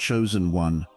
Chosen one,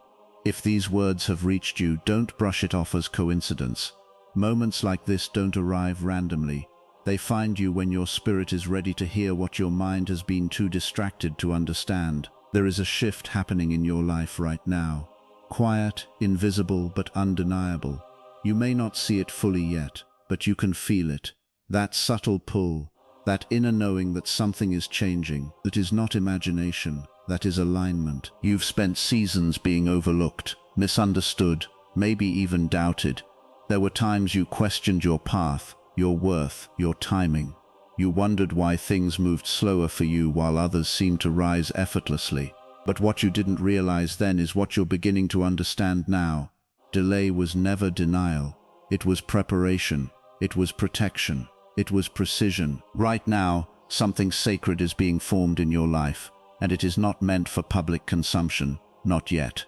if these words have reached you, don't brush it off as coincidence. Moments like this don't arrive randomly. They find you when your spirit is ready to hear what your mind has been too distracted to understand. There is a shift happening in your life right now. Quiet, invisible, but undeniable. You may not see it fully yet, but you can feel it. That subtle pull, that inner knowing that something is changing, that is not imagination, that is alignment. You've spent seasons being overlooked, misunderstood, maybe even doubted. There were times you questioned your path, your worth, your timing. You wondered why things moved slower for you while others seemed to rise effortlessly. But what you didn't realize then is what you're beginning to understand now. Delay was never denial. It was preparation. It was protection. It was precision. Right now, something sacred is being formed in your life, and it is not meant for public consumption, not yet.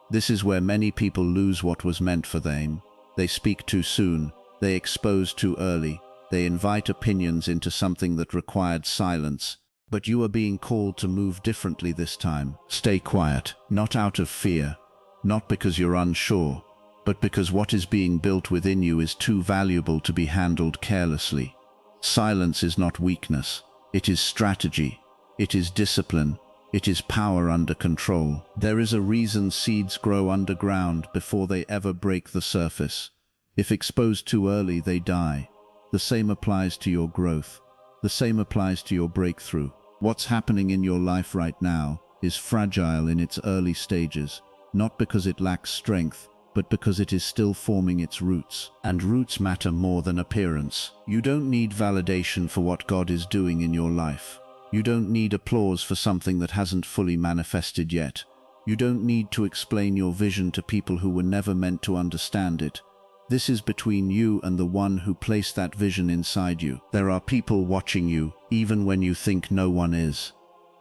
This is where many people lose what was meant for them. They speak too soon. They expose too early. They invite opinions into something that required silence. But you are being called to move differently this time. Stay quiet, not out of fear, not because you're unsure, but because what is being built within you is too valuable to be handled carelessly. Silence is not weakness. It is strategy. It is discipline. It is power under control. There is a reason seeds grow underground before they ever break the surface. If exposed too early, they die. The same applies to your growth. The same applies to your breakthrough. What's happening in your life right now is fragile in its early stages, not because it lacks strength, but because it is still forming its roots. And roots matter more than appearance. You don't need validation for what God is doing in your life. You don't need applause for something that hasn't fully manifested yet. You don't need to explain your vision to people who were never meant to understand it. This is between you and the one who placed that vision inside you. There are people watching you, even when you think no one is.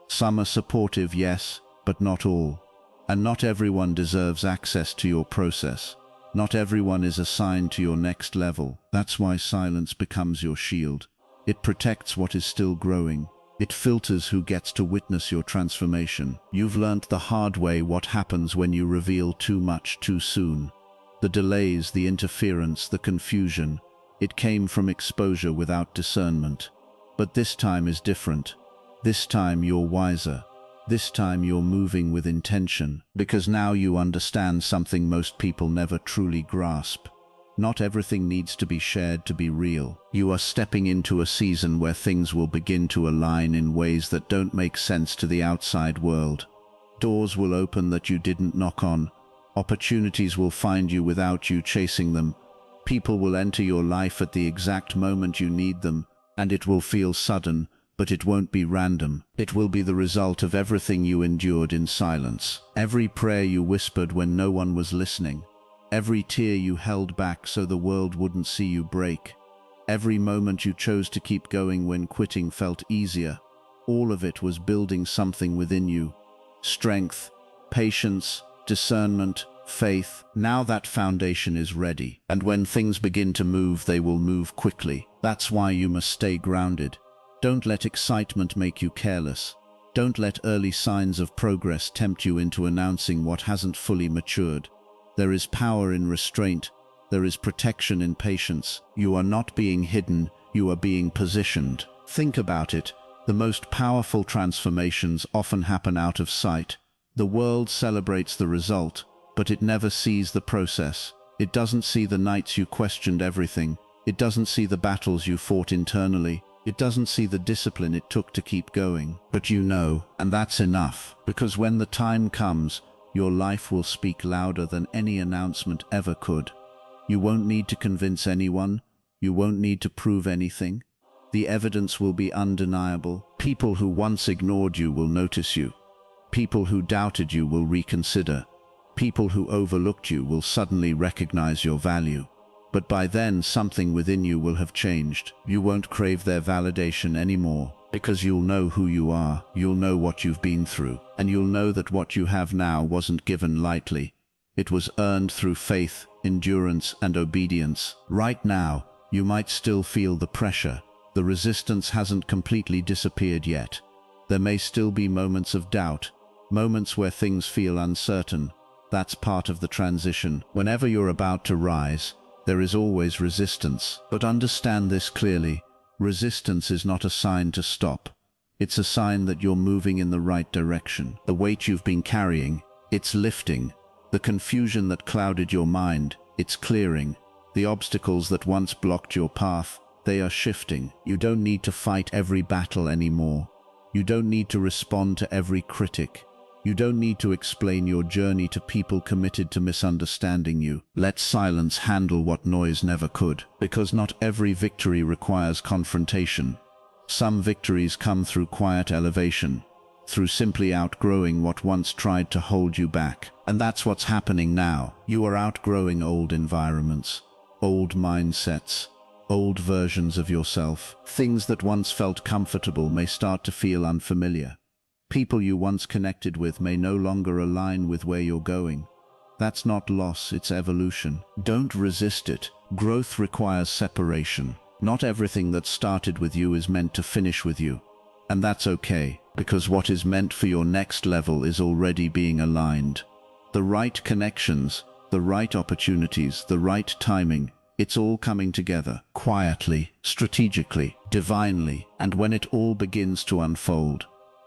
Some are supportive, yes, but not all. And not everyone deserves access to your process. Not everyone is assigned to your next level. That's why silence becomes your shield. It protects what is still growing. It filters who gets to witness your transformation. You've learnt the hard way what happens when you reveal too much too soon. The delays, the interference, the confusion, it came from exposure without discernment. But this time is different. This time you're wiser. This time you're moving with intention, because now you understand something most people never truly grasp. Not everything needs to be shared to be real. You are stepping into a season where things will begin to align in ways that don't make sense to the outside world. Doors will open that you didn't knock on. Opportunities will find you without you chasing them. People will enter your life at the exact moment you need them, and it will feel sudden, but it won't be random. It will be the result of everything you endured in silence. Every prayer you whispered when no one was listening. Every tear you held back so the world wouldn't see you break. Every moment you chose to keep going when quitting felt easier. All of it was building something within you. Strength, patience, discernment, faith. Now that foundation is ready, and when things begin to move, they will move quickly. That's why you must stay grounded. Don't let excitement make you careless. Don't let early signs of progress tempt you into announcing what hasn't fully matured. There is power in restraint. There is protection in patience. You are not being hidden, you are being positioned. Think about it. The most powerful transformations often happen out of sight. The world celebrates the result, but it never sees the process. It doesn't see the nights you questioned everything. It doesn't see the battles you fought internally. It doesn't see the discipline it took to keep going. But you know, and that's enough. Because when the time comes, your life will speak louder than any announcement ever could. You won't need to convince anyone. You won't need to prove anything. The evidence will be undeniable. People who once ignored you will notice you. People who doubted you will reconsider. People who overlooked you will suddenly recognize your value. But by then, something within you will have changed. You won't crave their validation anymore, because you'll know who you are, you'll know what you've been through, and you'll know that what you have now wasn't given lightly. It was earned through faith, endurance, and obedience. Right now, you might still feel the pressure. The resistance hasn't completely disappeared yet. There may still be moments of doubt, Moments where things feel uncertain, that's part of the transition. Whenever you're about to rise, there is always resistance. But understand this clearly, resistance is not a sign to stop. It's a sign that you're moving in the right direction. The weight you've been carrying, it's lifting. The confusion that clouded your mind, it's clearing. The obstacles that once blocked your path, they are shifting. You don't need to fight every battle anymore. You don't need to respond to every critic. You don't need to explain your journey to people committed to misunderstanding you. Let silence handle what noise never could, because not every victory requires confrontation. Some victories come through quiet elevation, through simply outgrowing what once tried to hold you back. And that's what's happening now. You are outgrowing old environments, old mindsets, old versions of yourself. Things that once felt comfortable may start to feel unfamiliar. People you once connected with may no longer align with where you're going. That's not loss, it's evolution. Don't resist it. Growth requires separation. Not everything that started with you is meant to finish with you. And that's okay, because what is meant for your next level is already being aligned. The right connections, the right opportunities, the right timing, it's all coming together, quietly, strategically, divinely, and when it all begins to unfold,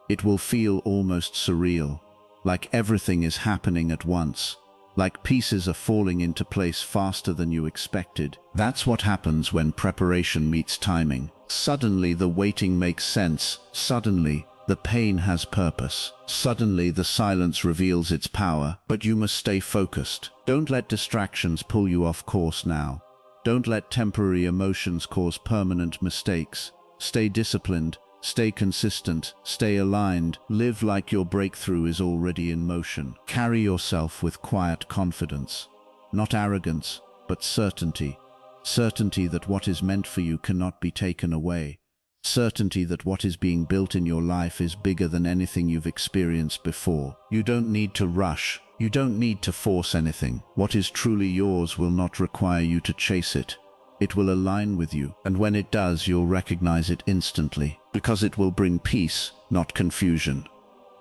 it will feel almost surreal, like everything is happening at once, like pieces are falling into place faster than you expected. That's what happens when preparation meets timing. Suddenly the waiting makes sense. Suddenly the pain has purpose. Suddenly the silence reveals its power, but you must stay focused. Don't let distractions pull you off course now. Don't let temporary emotions cause permanent mistakes. Stay disciplined. Stay consistent, stay aligned, live like your breakthrough is already in motion. Carry yourself with quiet confidence. Not arrogance, but certainty. Certainty that what is meant for you cannot be taken away. Certainty that what is being built in your life is bigger than anything you've experienced before. You don't need to rush. You don't need to force anything. What is truly yours will not require you to chase it. It will align with you, and when it does, you'll recognize it instantly, because it will bring peace, not confusion.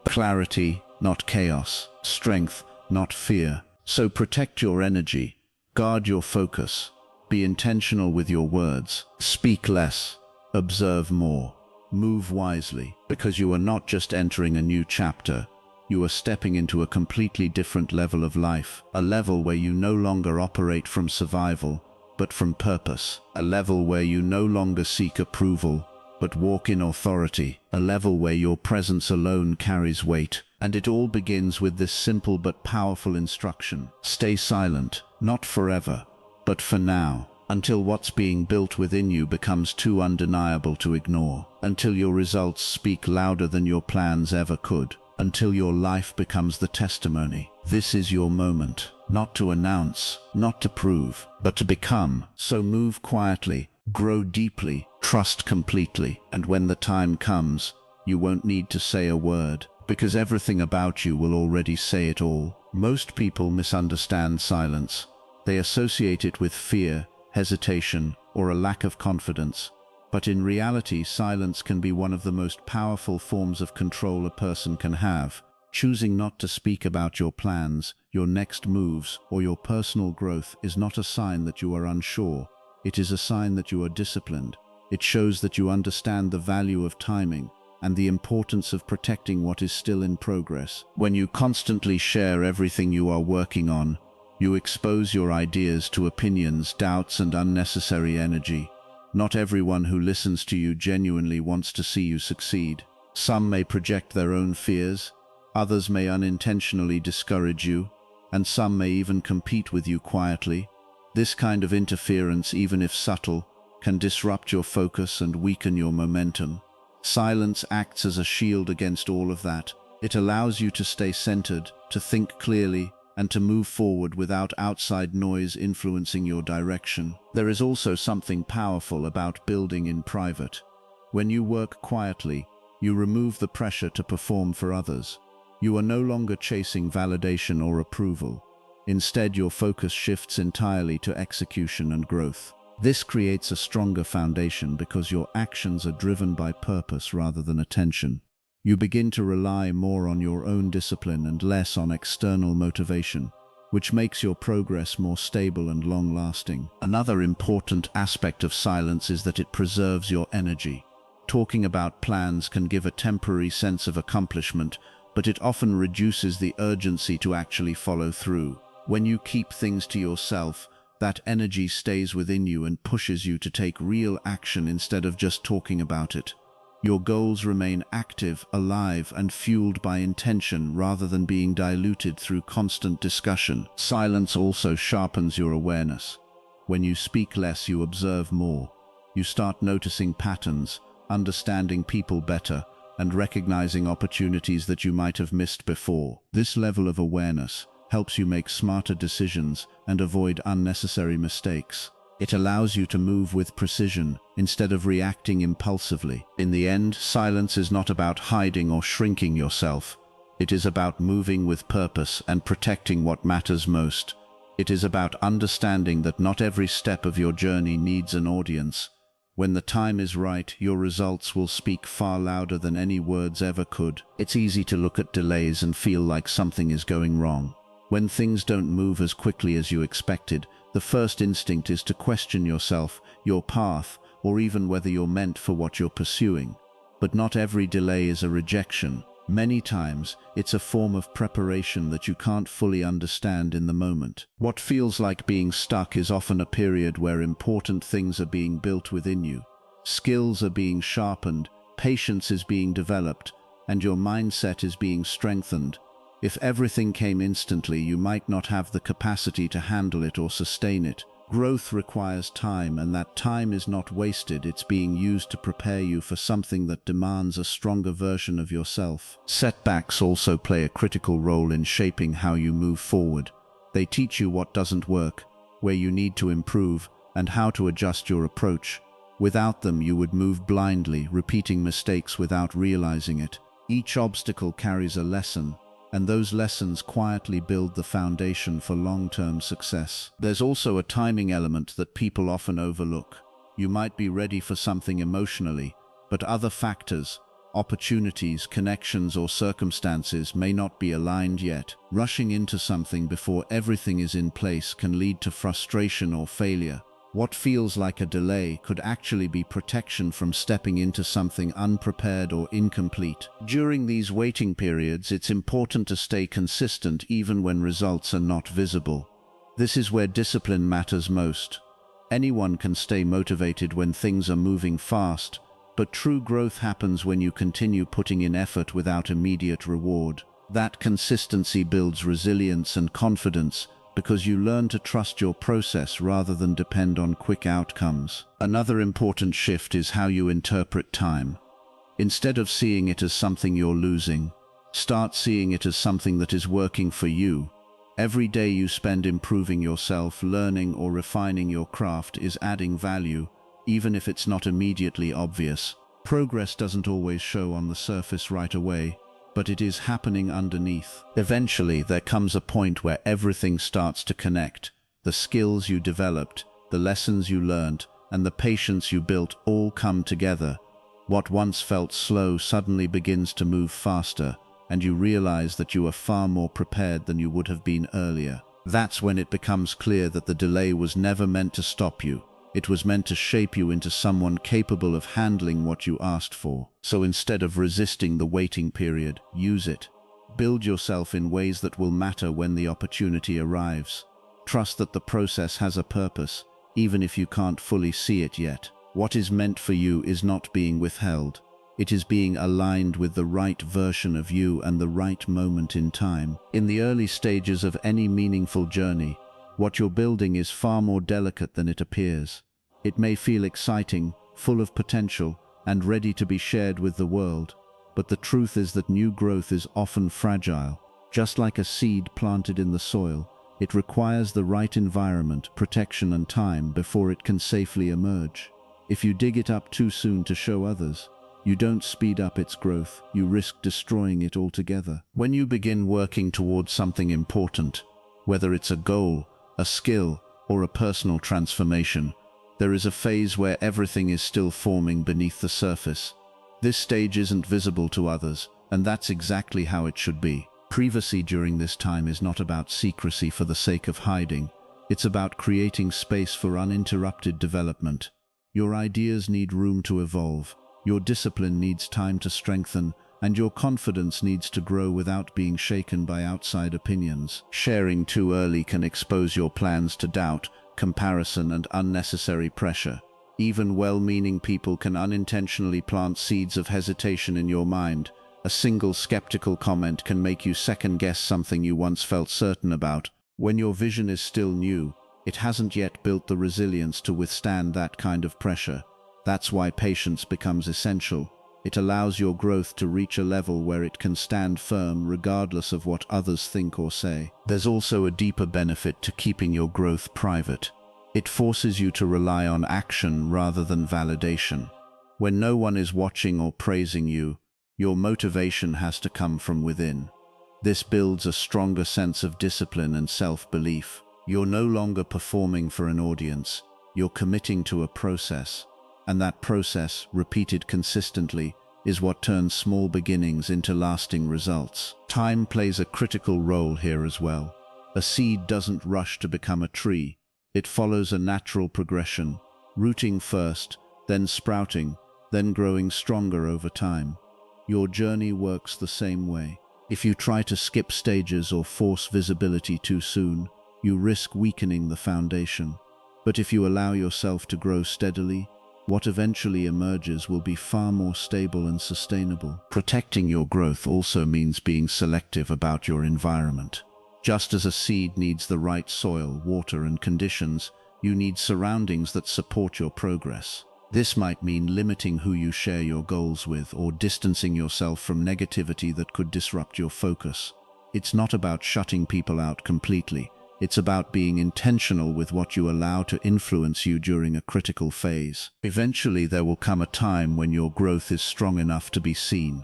Clarity, not chaos. Strength, not fear. So protect your energy. Guard your focus. Be intentional with your words. Speak less. Observe more. Move wisely, because you are not just entering a new chapter. You are stepping into a completely different level of life, a level where you no longer operate from survival, but from purpose, a level where you no longer seek approval, but walk in authority, a level where your presence alone carries weight. And it all begins with this simple but powerful instruction. Stay silent, not forever, but for now, until what's being built within you becomes too undeniable to ignore, until your results speak louder than your plans ever could, until your life becomes the testimony. This is your moment, not to announce, not to prove, but to become. So move quietly, grow deeply, trust completely, and when the time comes, you won't need to say a word, because everything about you will already say it all. Most people misunderstand silence. They associate it with fear, hesitation, or a lack of confidence. But in reality, silence can be one of the most powerful forms of control a person can have. Choosing not to speak about your plans, your next moves, or your personal growth is not a sign that you are unsure. It is a sign that you are disciplined. It shows that you understand the value of timing and the importance of protecting what is still in progress. When you constantly share everything you are working on, you expose your ideas to opinions, doubts, and unnecessary energy. Not everyone who listens to you genuinely wants to see you succeed. Some may project their own fears, others may unintentionally discourage you, and some may even compete with you quietly. This kind of interference, even if subtle, can disrupt your focus and weaken your momentum. Silence acts as a shield against all of that. It allows you to stay centered, to think clearly, and to move forward without outside noise influencing your direction. There is also something powerful about building in private. When you work quietly, you remove the pressure to perform for others. You are no longer chasing validation or approval. Instead, your focus shifts entirely to execution and growth. This creates a stronger foundation because your actions are driven by purpose rather than attention. You begin to rely more on your own discipline and less on external motivation, which makes your progress more stable and long-lasting. Another important aspect of silence is that it preserves your energy. Talking about plans can give a temporary sense of accomplishment, but it often reduces the urgency to actually follow through. When you keep things to yourself, that energy stays within you and pushes you to take real action instead of just talking about it. Your goals remain active, alive, and fueled by intention rather than being diluted through constant discussion. Silence also sharpens your awareness. When you speak less, you observe more. You start noticing patterns, understanding people better, and recognizing opportunities that you might have missed before. This level of awareness helps you make smarter decisions and avoid unnecessary mistakes. It allows you to move with precision instead of reacting impulsively. In the end, silence is not about hiding or shrinking yourself. It is about moving with purpose and protecting what matters most. It is about understanding that not every step of your journey needs an audience. When the time is right, your results will speak far louder than any words ever could. It's easy to look at delays and feel like something is going wrong. When things don't move as quickly as you expected, the first instinct is to question yourself, your path, or even whether you're meant for what you're pursuing. But not every delay is a rejection. Many times, it's a form of preparation that you can't fully understand in the moment. What feels like being stuck is often a period where important things are being built within you. Skills are being sharpened, patience is being developed, and your mindset is being strengthened. If everything came instantly, you might not have the capacity to handle it or sustain it. Growth requires time, and that time is not wasted. It's being used to prepare you for something that demands a stronger version of yourself. Setbacks also play a critical role in shaping how you move forward. They teach you what doesn't work, where you need to improve, and how to adjust your approach. Without them, you would move blindly, repeating mistakes without realizing it. Each obstacle carries a lesson, and those lessons quietly build the foundation for long-term success. There's also a timing element that people often overlook. You might be ready for something emotionally, but other factors, opportunities, connections, or circumstances may not be aligned yet. Rushing into something before everything is in place can lead to frustration or failure. What feels like a delay could actually be protection from stepping into something unprepared or incomplete. During these waiting periods, it's important to stay consistent even when results are not visible. This is where discipline matters most. Anyone can stay motivated when things are moving fast, but true growth happens when you continue putting in effort without immediate reward. That consistency builds resilience and confidence, because you learn to trust your process rather than depend on quick outcomes. Another important shift is how you interpret time. Instead of seeing it as something you're losing, start seeing it as something that is working for you. Every day you spend improving yourself, learning or refining your craft is adding value, even if it's not immediately obvious. Progress doesn't always show on the surface right away, but it is happening underneath. Eventually, there comes a point where everything starts to connect. The skills you developed, the lessons you learned, and the patience you built all come together. What once felt slow suddenly begins to move faster, and you realize that you are far more prepared than you would have been earlier. That's when it becomes clear that the delay was never meant to stop you. It was meant to shape you into someone capable of handling what you asked for. So instead of resisting the waiting period, use it. Build yourself in ways that will matter when the opportunity arrives. Trust that the process has a purpose, even if you can't fully see it yet. What is meant for you is not being withheld. It is being aligned with the right version of you and the right moment in time. In the early stages of any meaningful journey, what you're building is far more delicate than it appears. It may feel exciting, full of potential, and ready to be shared with the world, but the truth is that new growth is often fragile. Just like a seed planted in the soil, it requires the right environment, protection, and time before it can safely emerge. If you dig it up too soon to show others, you don't speed up its growth, you risk destroying it altogether. When you begin working towards something important, whether it's a goal, a skill, or a personal transformation, there is a phase where everything is still forming beneath the surface. This stage isn't visible to others, and that's exactly how it should be. Privacy during this time is not about secrecy for the sake of hiding. It's about creating space for uninterrupted development. Your ideas need room to evolve, your discipline needs time to strengthen, and your confidence needs to grow without being shaken by outside opinions. Sharing too early can expose your plans to doubt, comparison, and unnecessary pressure. Even well-meaning people can unintentionally plant seeds of hesitation in your mind. A single skeptical comment can make you second-guess something you once felt certain about. When your vision is still new, it hasn't yet built the resilience to withstand that kind of pressure. That's why patience becomes essential. It allows your growth to reach a level where it can stand firm regardless of what others think or say. There's also a deeper benefit to keeping your growth private. It forces you to rely on action rather than validation. When no one is watching or praising you, your motivation has to come from within. This builds a stronger sense of discipline and self-belief. You're no longer performing for an audience, you're committing to a process. And that process, repeated consistently, is what turns small beginnings into lasting results. Time plays a critical role here as well. A seed doesn't rush to become a tree. It follows a natural progression, rooting first, then sprouting, then growing stronger over time. Your journey works the same way. If you try to skip stages or force visibility too soon, you risk weakening the foundation. But if you allow yourself to grow steadily, what eventually emerges will be far more stable and sustainable. Protecting your growth also means being selective about your environment. Just as a seed needs the right soil, water, and conditions, you need surroundings that support your progress. This might mean limiting who you share your goals with or distancing yourself from negativity that could disrupt your focus. It's not about shutting people out completely. It's about being intentional with what you allow to influence you during a critical phase. Eventually, there will come a time when your growth is strong enough to be seen.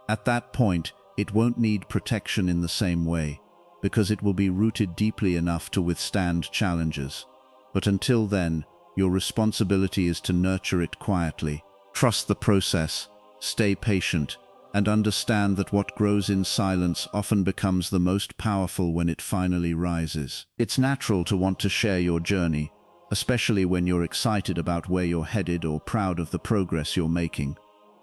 At that point, it won't need protection in the same way, because it will be rooted deeply enough to withstand challenges. But until then, your responsibility is to nurture it quietly. Trust the process, stay patient, and understand that what grows in silence often becomes the most powerful when it finally rises. It's natural to want to share your journey, especially when you're excited about where you're headed or proud of the progress you're making.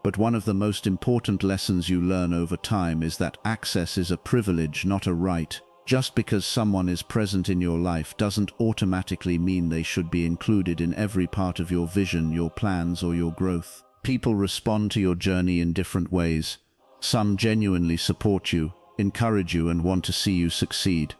But one of the most important lessons you learn over time is that access is a privilege, not a right. Just because someone is present in your life doesn't automatically mean they should be included in every part of your vision, your plans, or your growth. People respond to your journey in different ways. Some genuinely support you, encourage you, and want to see you succeed.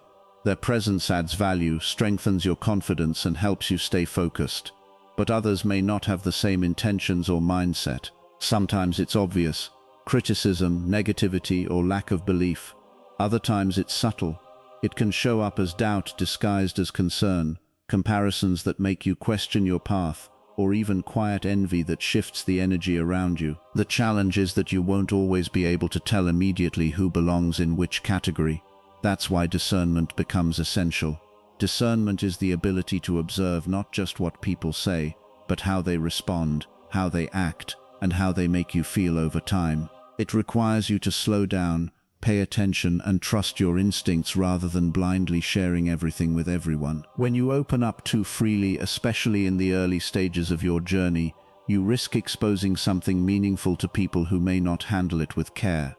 Their presence adds value, strengthens your confidence, and helps you stay focused. But others may not have the same intentions or mindset. Sometimes it's obvious: criticism, negativity, or lack of belief. Other times it's subtle. It can show up as doubt disguised as concern, comparisons that make you question your path, or even quiet envy that shifts the energy around you. The challenge is that you won't always be able to tell immediately who belongs in which category. That's why discernment becomes essential. Discernment is the ability to observe not just what people say, but how they respond, how they act, and how they make you feel over time. It requires you to slow down, pay attention, and trust your instincts rather than blindly sharing everything with everyone. When you open up too freely, especially in the early stages of your journey, you risk exposing something meaningful to people who may not handle it with care.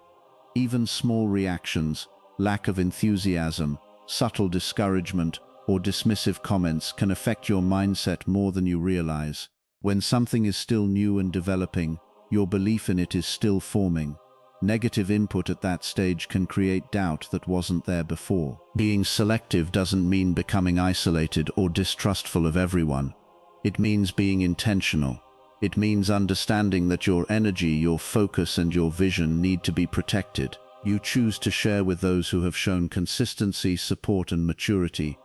Even small reactions, lack of enthusiasm, subtle discouragement, or dismissive comments can affect your mindset more than you realize. When something is still new and developing, your belief in it is still forming. Negative input at that stage can create doubt that wasn't there before. Being selective doesn't mean becoming isolated or distrustful of everyone. It means being intentional. It means understanding that your energy, your focus, and your vision need to be protected. You choose to share with those who have shown consistency, support, and maturity,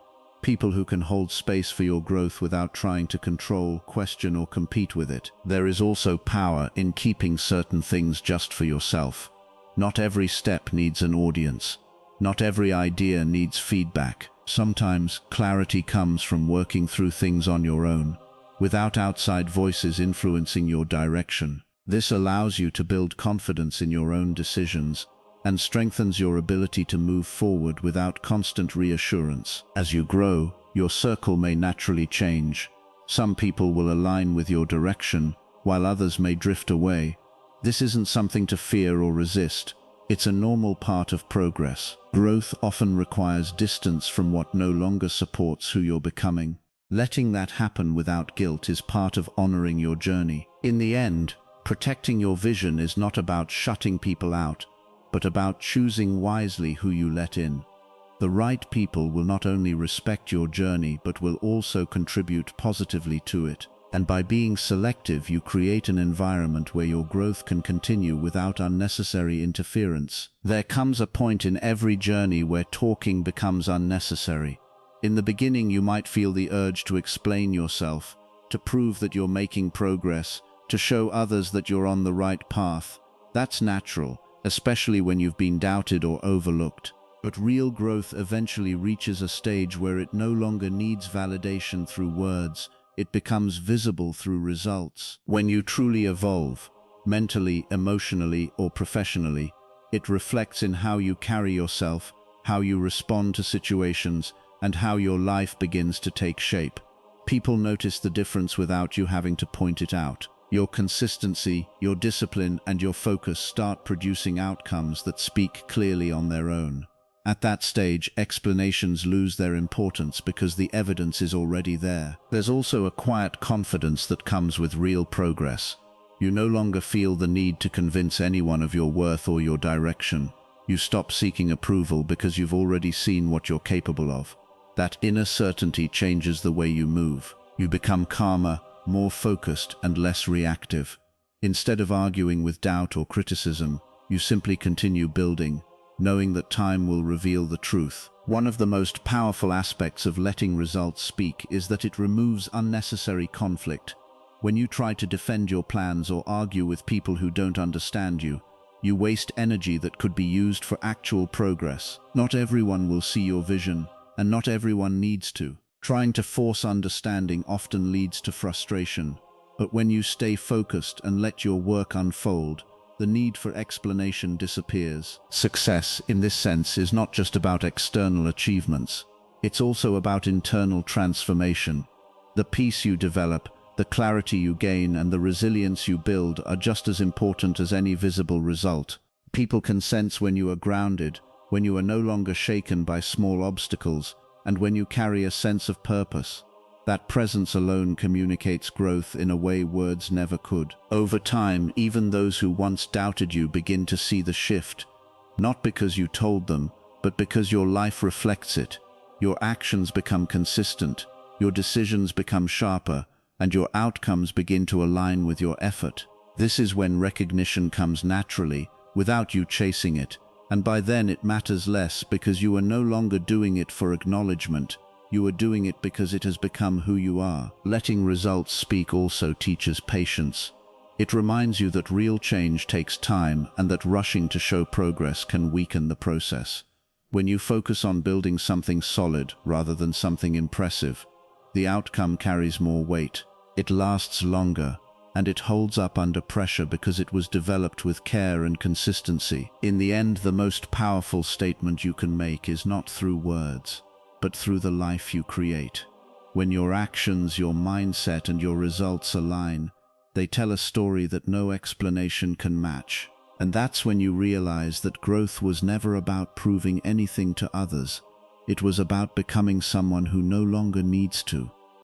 people who can hold space for your growth without trying to control, question, or compete with it. There is also power in keeping certain things just for yourself. Not every step needs an audience. Not every idea needs feedback. Sometimes clarity comes from working through things on your own, without outside voices influencing your direction. This allows you to build confidence in your own decisions and strengthens your ability to move forward without constant reassurance. As you grow, your circle may naturally change. Some people will align with your direction, while others may drift away. This isn't something to fear or resist. It's a normal part of progress. Growth often requires distance from what no longer supports who you're becoming. Letting that happen without guilt is part of honoring your journey. In the end, protecting your vision is not about shutting people out, but about choosing wisely who you let in. The right people will not only respect your journey, but will also contribute positively to it. And by being selective, you create an environment where your growth can continue without unnecessary interference. There comes a point in every journey where talking becomes unnecessary. In the beginning, you might feel the urge to explain yourself, to prove that you're making progress, to show others that you're on the right path. That's natural, especially when you've been doubted or overlooked. But real growth eventually reaches a stage where it no longer needs validation through words. It becomes visible through results. When you truly evolve, mentally, emotionally, or professionally, it reflects in how you carry yourself, how you respond to situations, and how your life begins to take shape. People notice the difference without you having to point it out. Your consistency, your discipline, and your focus start producing outcomes that speak clearly on their own. At that stage, explanations lose their importance because the evidence is already there. There's also a quiet confidence that comes with real progress. You no longer feel the need to convince anyone of your worth or your direction. You stop seeking approval because you've already seen what you're capable of. That inner certainty changes the way you move. You become calmer, more focused, and less reactive. Instead of arguing with doubt or criticism, you simply continue building, knowing that time will reveal the truth. One of the most powerful aspects of letting results speak is that it removes unnecessary conflict. When you try to defend your plans or argue with people who don't understand you, you waste energy that could be used for actual progress. Not everyone will see your vision, and not everyone needs to. Trying to force understanding often leads to frustration, but when you stay focused and let your work unfold, the need for explanation disappears. Success, in this sense, is not just about external achievements. It's also about internal transformation. The peace you develop, the clarity you gain, and the resilience you build are just as important as any visible result. People can sense when you are grounded, when you are no longer shaken by small obstacles, and when you carry a sense of purpose. That presence alone communicates growth in a way words never could. Over time, even those who once doubted you begin to see the shift, not because you told them, but because your life reflects it. Your actions become consistent, your decisions become sharper, and your outcomes begin to align with your effort. This is when recognition comes naturally, without you chasing it, and by then it matters less because you are no longer doing it for acknowledgement. You are doing it because it has become who you are. Letting results speak also teaches patience. It reminds you that real change takes time and that rushing to show progress can weaken the process. When you focus on building something solid rather than something impressive, the outcome carries more weight. It lasts longer, and it holds up under pressure because it was developed with care and consistency. In the end, the most powerful statement you can make is not through words, but through the life you create. When your actions, your mindset, and your results align, they tell a story that no explanation can match. And that's when you realize that growth was never about proving anything to others. It was about becoming someone who no longer needs to.